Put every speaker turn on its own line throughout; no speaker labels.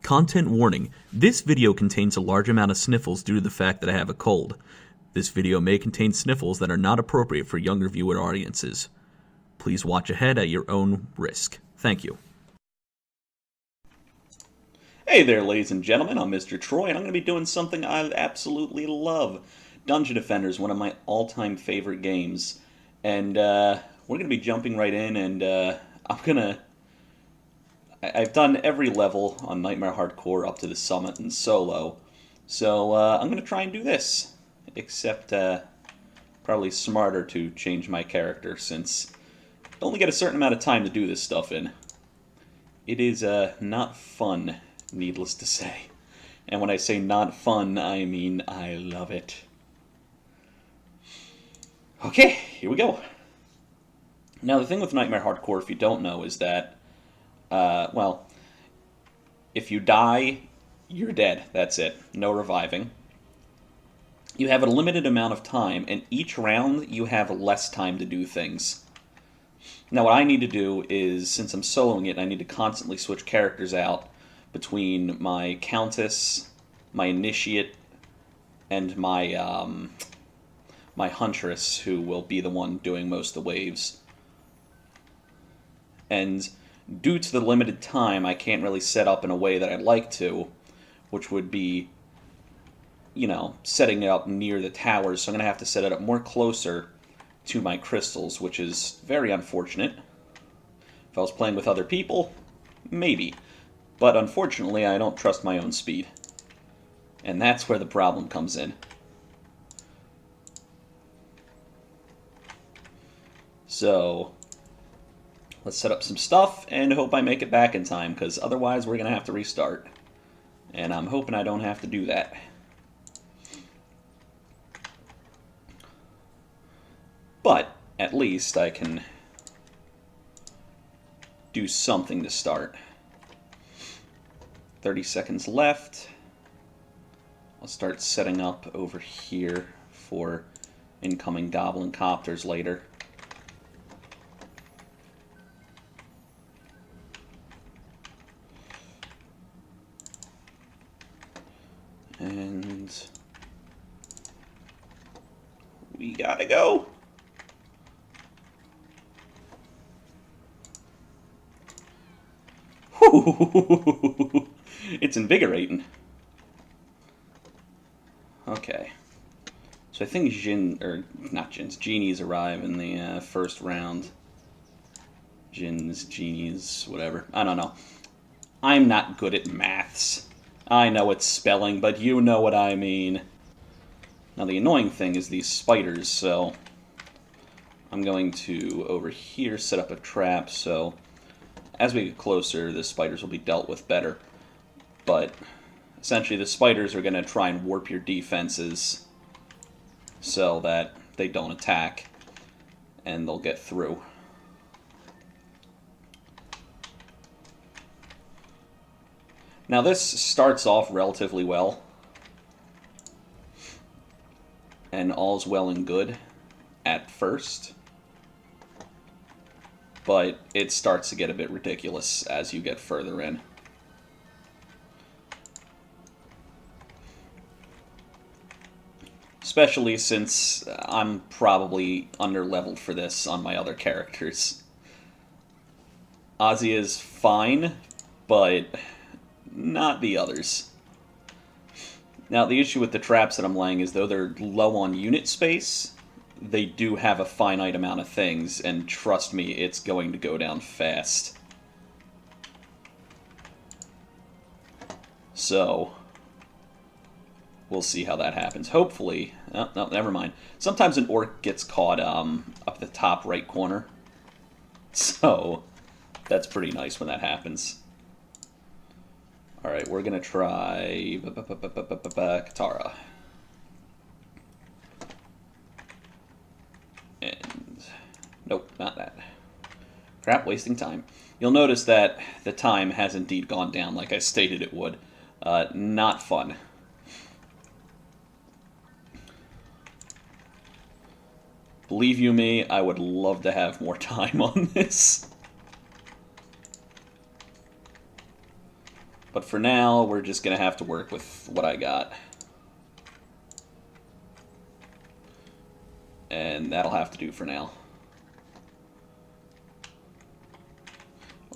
Content warning. This video contains a large amount of sniffles due to the fact that I have a cold. This video may contain sniffles that are not appropriate for younger viewer audiences. Please watch ahead at your own risk. Thank you.
Hey there, ladies and gentlemen, I'm Mr. Troy, and I'm going to be doing something I absolutely love. Dungeon Defender is one of my all-time favorite games, and we're going to be jumping right in, and I've done every level on Nightmare Hardcore up to the Summit and Solo, so I'm going to try and do this, except probably smarter to change my character, since I only get a certain amount of time to do this stuff in. It is not fun, needless to say. And when I say not fun, I mean I love it. Okay, here we go. Now, the thing with Nightmare Hardcore, if you don't know, is that, well, if you die, you're dead. That's it. No reviving. You have a limited amount of time, and each round you have less time to do things. Now, what I need to do is, since I'm soloing it, I need to constantly switch characters out between my Countess, my Initiate, and my my Huntress, who will be the one doing most of the waves. And due to the limited time, I can't really set up in a way that I'd like to, which would be, you know, setting it up near the towers, so I'm going to have to set it up more closer to my crystals, which is very unfortunate. If I was playing with other people, maybe. But unfortunately, I don't trust my own speed. And that's where the problem comes in. So, let's set up some stuff and hope I make it back in time, because otherwise we're going to have to restart. And I'm hoping I don't have to do that. But, at least I can do something to start. 30 seconds left. I'll start setting up over here for incoming goblin copters later. And we gotta go. It's invigorating. Okay. So I think Djinn, or not Djinns, Genies arrive in the first round. Djinns, Genies, whatever. I don't know. I'm not good at maths. I know it's spelling, but you know what I mean. Now the annoying thing is these spiders, so I'm going to, over here, set up a trap, so as we get closer, the spiders will be dealt with better. But essentially the spiders are going to try and warp your defenses so that they don't attack, and they'll get through. Now this starts off relatively well, and all's well and good at first, but it starts to get a bit ridiculous as you get further in. Especially since I'm probably under-leveled for this on my other characters. Ozzy is fine, but not the others. Now, the issue with the traps that I'm laying is, though they're low on unit space, they do have a finite amount of things, and trust me, it's going to go down fast. So, we'll see how that happens. Hopefully, oh, no, never mind. Sometimes an orc gets caught up the top right corner, so that's pretty nice when that happens. Alright, we're going to try Katara. And nope, not that. Crap, wasting time. You'll notice that the time has indeed gone down like I stated it would. Not fun. Believe you me, I would love to have more time on this. But for now, we're just going to have to work with what I got. And that'll have to do for now.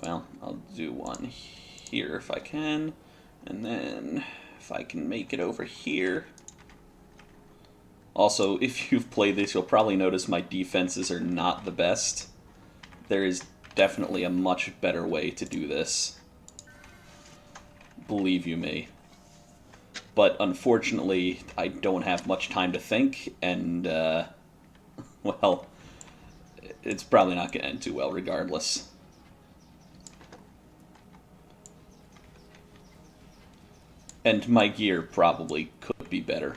Well, I'll do one here if I can. And then if I can make it over here. Also, if you've played this, you'll probably notice my defenses are not the best. There is definitely a much better way to do this. Believe you me. But unfortunately, I don't have much time to think, and, well, it's probably not going to end too well regardless. And my gear probably could be better.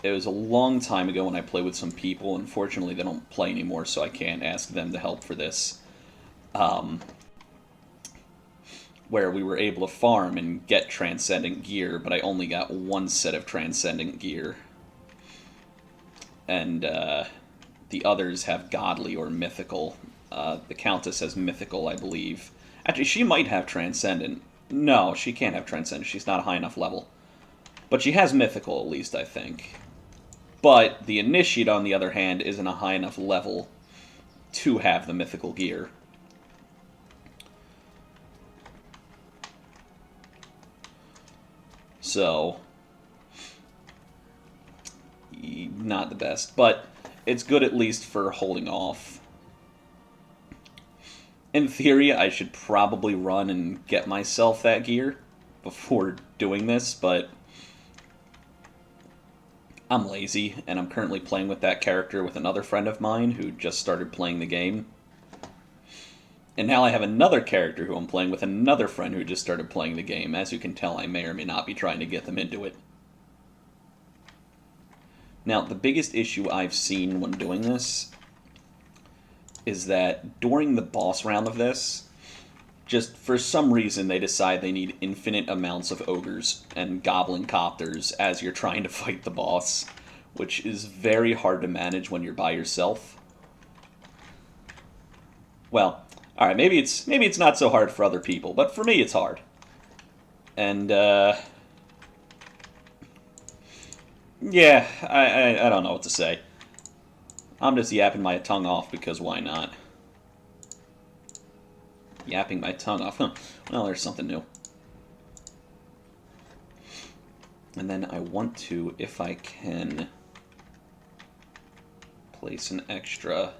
It was a long time ago when I played with some people. Unfortunately, they don't play anymore, so I can't ask them to help for this. Where we were able to farm and get transcendent gear, but I only got one set of transcendent gear. And the others have godly or mythical. The Countess has mythical, I believe. Actually, she might have transcendent. No, she can't have transcendent. She's not a high enough level. But she has mythical, at least, I think. But the Initiate, on the other hand, isn't a high enough level to have the mythical gear. So, not the best. But it's good at least for holding off. In theory, I should probably run and get myself that gear before doing this, but I'm lazy, and I'm currently playing with that character with another friend of mine who just started playing the game. And now I have another character who I'm playing with another friend who just started playing the game. As you can tell, I may or may not be trying to get them into it. Now, the biggest issue I've seen when doing this is that during the boss round of this, just for some reason they decide they need infinite amounts of ogres and goblin copters as you're trying to fight the boss, which is very hard to manage when you're by yourself. Well, alright, maybe it's not so hard for other people, but for me it's hard. And, yeah, I don't know what to say. I'm just yapping my tongue off because why not? Yapping my tongue off. Huh. Well, there's something new. And then I want to, if I can, place an extra.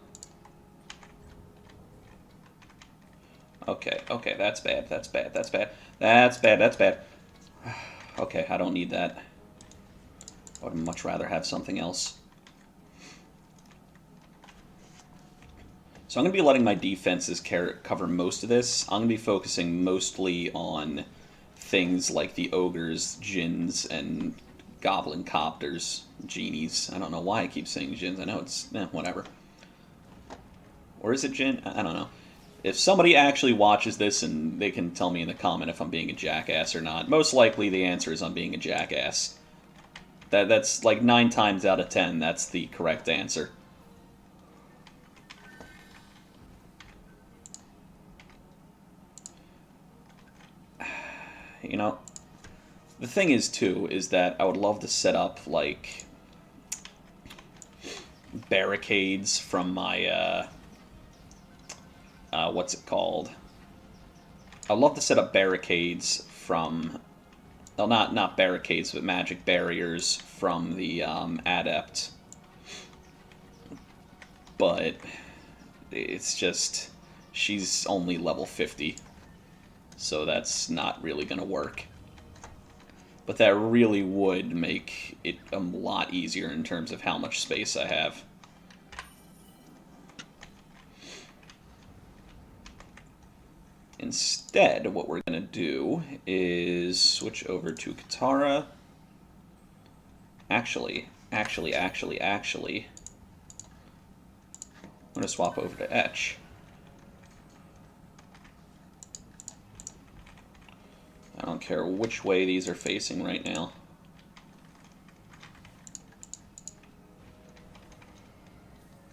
Okay, that's bad, that's bad, that's bad. That's bad, that's bad. Okay, I don't need that. I would much rather have something else. So I'm going to be letting my defenses cover most of this. I'm going to be focusing mostly on things like the ogres, djinns, and goblin copters, genies. I don't know why I keep saying djinns. I know it's, whatever. Or is it djinn? I don't know. If somebody actually watches this and they can tell me in the comment if I'm being a jackass or not, most likely the answer is I'm being a jackass. That's like 9 times out of 10, that's the correct answer. You know, the thing is, too, is that I would love to set up, like, barricades from my, what's it called? I'd love to set up barricades from, well, not barricades, but magic barriers from the, Adept. But it's just, she's only level 50. So that's not really going to work. But that really would make it a lot easier in terms of how much space I have. Instead, what we're going to do is switch over to Katara. Actually, I'm going to swap over to Etch. I don't care which way these are facing right now.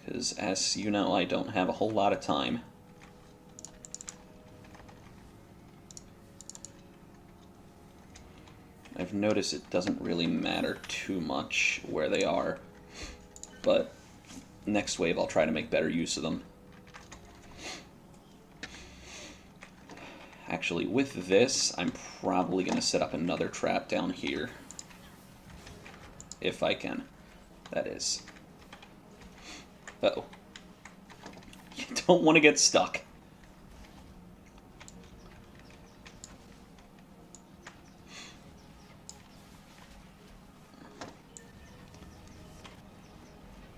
Because, as you know, I don't have a whole lot of time. I've noticed it doesn't really matter too much where they are, but next wave I'll try to make better use of them. Actually, with this, I'm probably going to set up another trap down here. If I can. That is. Uh-oh. You don't want to get stuck.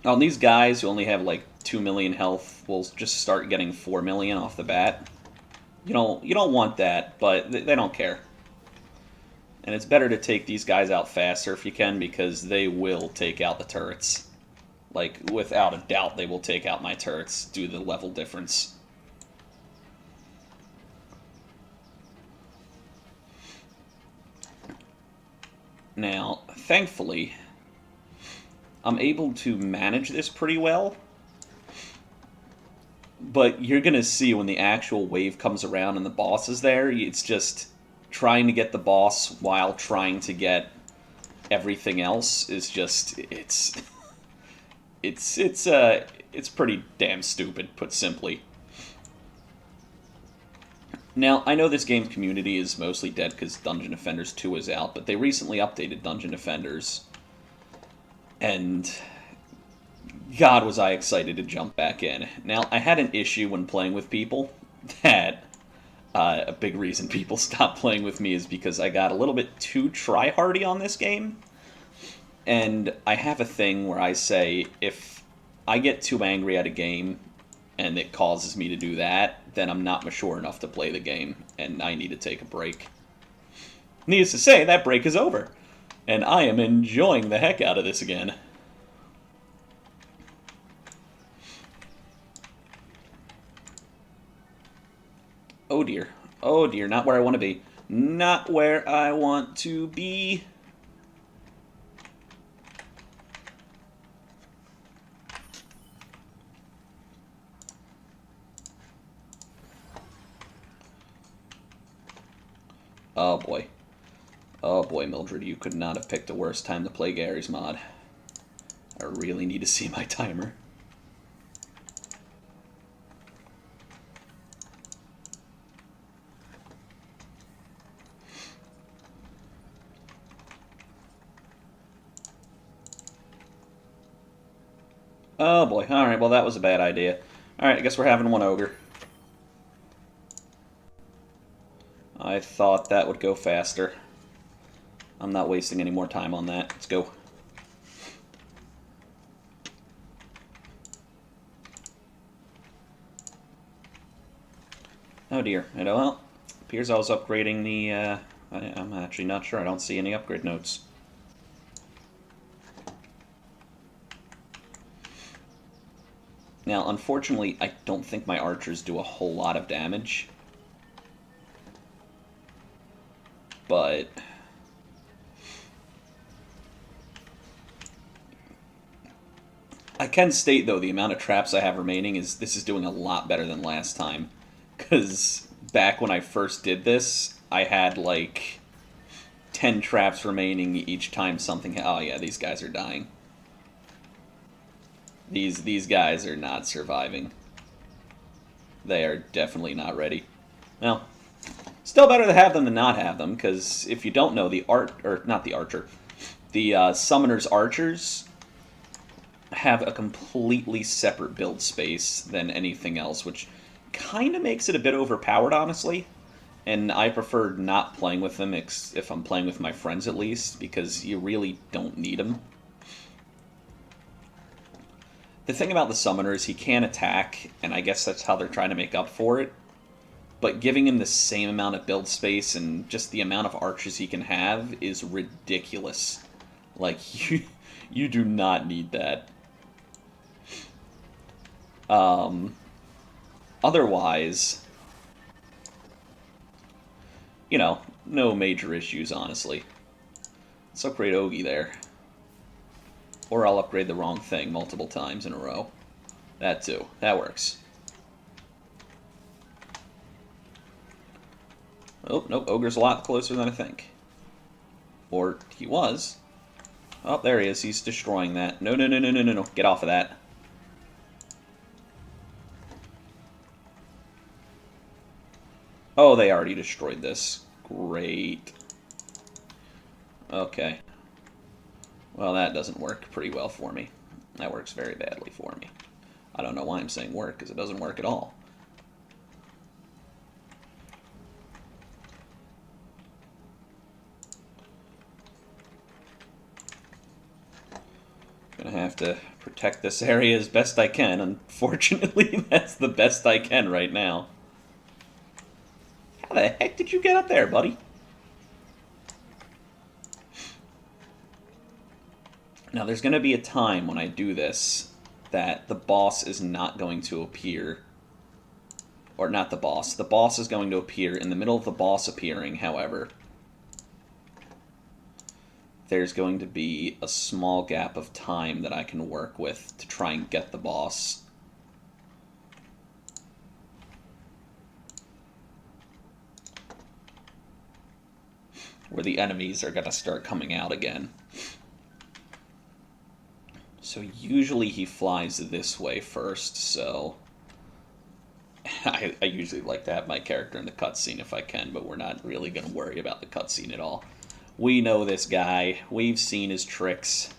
Oh, and these guys who only have like 2 million health will just start getting 4 million off the bat. You don't want that, but they don't care. And it's better to take these guys out faster if you can, because they will take out the turrets. Like, without a doubt, they will take out my turrets due to the level difference. Now, thankfully, I'm able to manage this pretty well. But you're going to see when the actual wave comes around and the boss is there, it's just trying to get the boss while trying to get everything else is just, it's pretty damn stupid, put simply. Now, I know this game's community is mostly dead because Dungeon Defenders 2 is out, but they recently updated Dungeon Defenders. And God, was I excited to jump back in. Now, I had an issue when playing with people that a big reason people stopped playing with me is because I got a little bit too try-hardy on this game. And I have a thing where I say, if I get too angry at a game and it causes me to do that, then I'm not mature enough to play the game, and I need to take a break. Needless to say, that break is over, and I am enjoying the heck out of this again. Oh dear. Oh dear, not where I want to be. Not where I want to be. Oh boy. Oh boy, Mildred, you could not have picked a worse time to play Gary's mod. I really need to see my timer. Oh boy, alright, well that was a bad idea. Alright, I guess we're having one ogre. I thought that would go faster. I'm not wasting any more time on that. Let's go. Oh dear. Well, appears I was upgrading the... I'm actually not sure. I don't see any upgrade notes. Now, unfortunately, I don't think my archers do a whole lot of damage. But I can state, though, the amount of traps I have remaining this is doing a lot better than last time. Because back when I first did this, I had like 10 traps remaining each time something... Oh yeah, these guys are dying. These guys are not surviving. They are definitely not ready. Well, still better to have them than not have them, because if you don't know, the Summoner's Archers have a completely separate build space than anything else, which kind of makes it a bit overpowered, honestly. And I prefer not playing with them, if I'm playing with my friends at least, because you really don't need them. The thing about the Summoner is he can attack, and I guess that's how they're trying to make up for it. But giving him the same amount of build space and just the amount of archers he can have is ridiculous. Like, you do not need that. Otherwise, you know, no major issues, honestly. Let's upgrade Ogie there. Or I'll upgrade the wrong thing multiple times in a row. That too. That works. Oh, nope, Ogre's a lot closer than I think. Or he was. Oh, there he is. He's destroying that. No, no, no, no, no, no, no. Get off of that. Oh, they already destroyed this. Great. Okay. Well, that doesn't work pretty well for me. That works very badly for me. I don't know why I'm saying work, because it doesn't work at all. Gonna have to protect this area as best I can. Unfortunately, that's the best I can right now. How the heck did you get up there, buddy? Now, there's going to be a time when I do this that the boss is not going to appear. Or not the boss. The boss is going to appear in the middle of the boss appearing, however. There's going to be a small gap of time that I can work with to try and get the boss. Where the enemies are going to start coming out again. So usually he flies this way first, so... I usually like to have my character in the cutscene if I can, but we're not really going to worry about the cutscene at all. We know this guy. We've seen his tricks.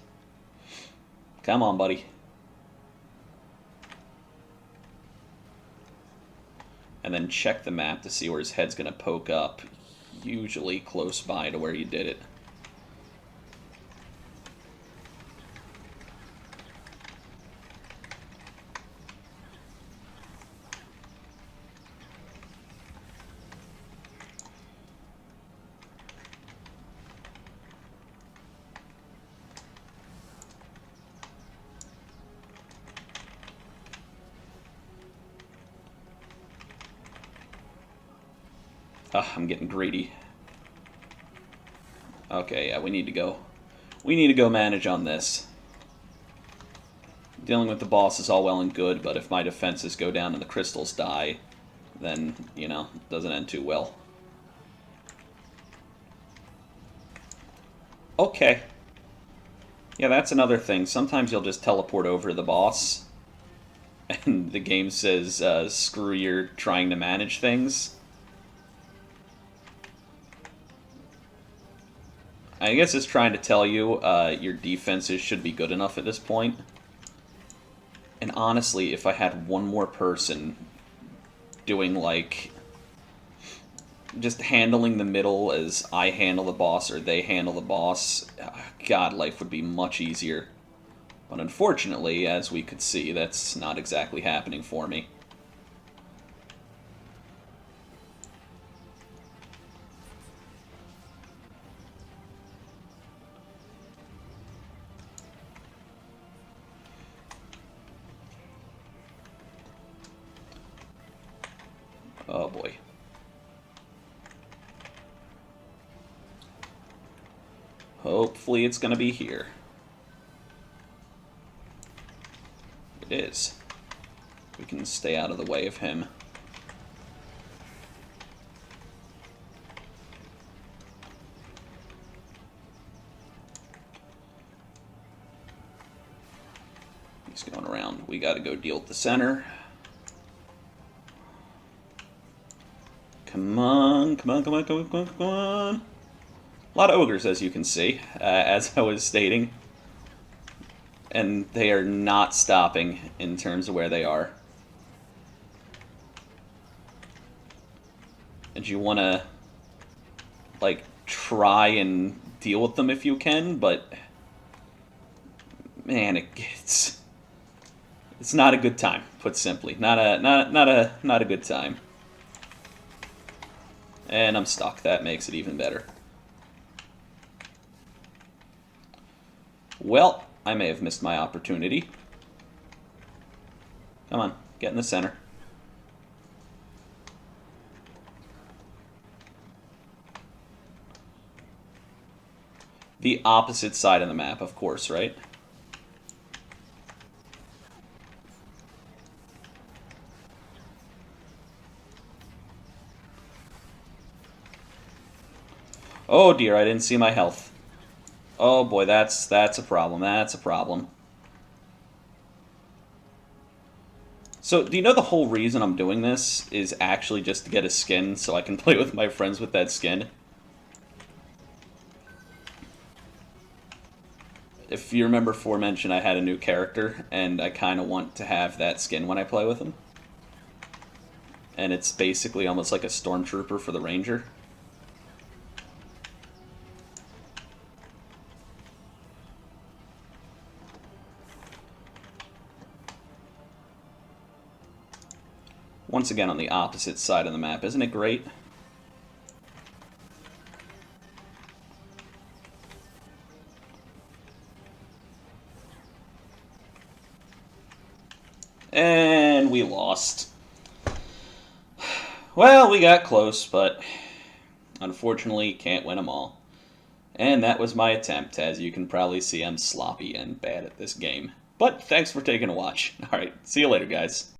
Come on, buddy. And then check the map to see where his head's going to poke up. Usually close by to where you did it. I'm getting greedy. Okay, yeah, we need to go. We need to go manage on this. Dealing with the boss is all well and good, but if my defenses go down and the crystals die, then, you know, it doesn't end too well. Okay. Yeah, that's another thing. Sometimes you'll just teleport over to the boss, and the game says, screw your trying to manage things. I guess it's trying to tell you your defenses should be good enough at this point. And honestly, if I had one more person doing, like, just handling the middle as I handle the boss or they handle the boss, God, life would be much easier. But unfortunately, as we could see, that's not exactly happening for me. Oh boy. Hopefully it's going to be here. It is. We can stay out of the way of him. He's going around. We got to go deal with the center. Come on, come on, come on, come on, come on, come on. A lot of ogres, as you can see, as I was stating. And they are not stopping in terms of where they are. And you want to, like, try and deal with them if you can, but man, it's not a good time, put simply. Not a good time. And I'm stuck. That makes it even better. Well, I may have missed my opportunity. Come on, get in the center. The opposite side of the map, of course, right? Oh dear, I didn't see my health. Oh boy, that's a problem. That's a problem. So, do you know the whole reason I'm doing this is actually just to get a skin so I can play with my friends with that skin? If you remember aforementioned, I had a new character, and I kind of want to have that skin when I play with him. And it's basically almost like a stormtrooper for the ranger. Once again on the opposite side of the map, isn't it great? And we lost. Well, we got close, but unfortunately can't win them all. And that was my attempt. As you can probably see, I'm sloppy and bad at this game. But thanks for taking a watch. Alright, see you later, guys.